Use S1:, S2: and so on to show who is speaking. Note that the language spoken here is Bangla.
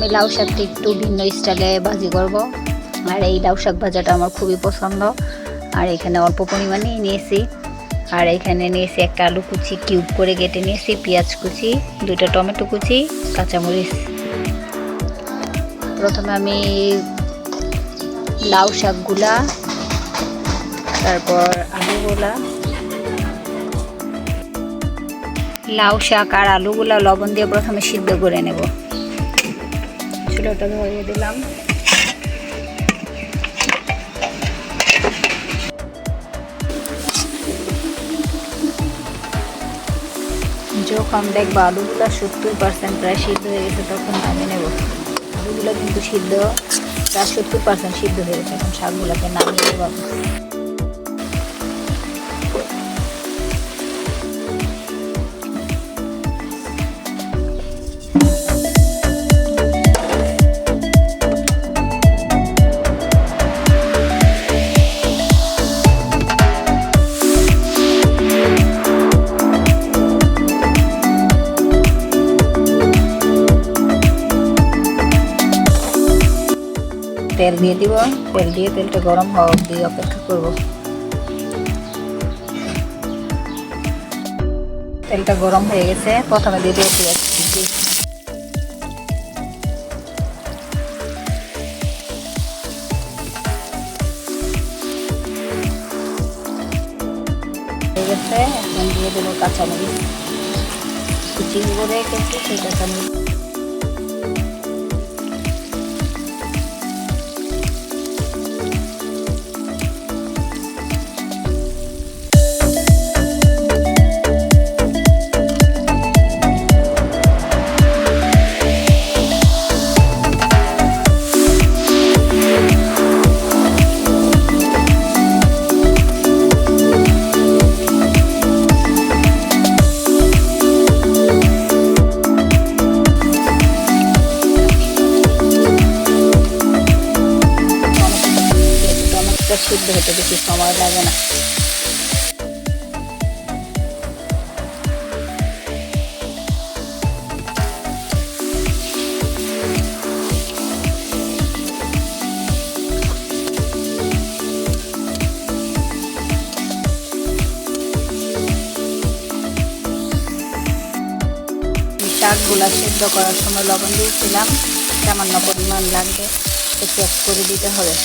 S1: আমি লাউ শাকটা একটু ভিন্ন স্টাইলে ভাজি করব। আর এই লাউ শাক ভাজাটা আমার খুবই পছন্দ। আর এখানে অল্প পরিমাণেই নিয়েছি। আর এখানে নিয়েছি একটা আলু কুচি কিউব করে কেটে নিয়েছি, পেঁয়াজ কুচি, 2টা টমেটো কুচি, কাঁচামরিচ। প্রথমে আমি লাউ শাকগুলা, তারপর আলুগুলা, লাউ শাক আর আলুগুলা লবণ দিয়ে প্রথমে সিদ্ধ করে নেব। চুলাটা ধরিয়ে দিলাম। যখন দেখবা আলুগুলো 70% প্রায় সিদ্ধ হয়ে গেছে তখন নামিয়ে নেব। আলুগুলো কিন্তু সিদ্ধ প্রায় 70% সিদ্ধ হয়ে গেছে, এখন শাকগুলোকে নামিয়ে নেব। তেল দিয়ে দিব, তেল দিয়ে তেলটা গরম হওয়া অবধি অপেক্ষা করব। তেলটা গরম হয়ে গেছে, প্রথমে দিয়ে দিব পেঁয়াজ কুচি। হয়ে গেছে, এখন দিয়ে দেবো কাঁচামরিচ কুচি করে রেখেছি, সেই কাঁচামরিচ। সিদ্ধ হতে বেশি সময় লাগে না। শাকগুলা সিদ্ধ করার সময় লবণ দিয়েছিলাম, সামান্য পরিমাণ লাগবে, চেক করে দিতে হবে।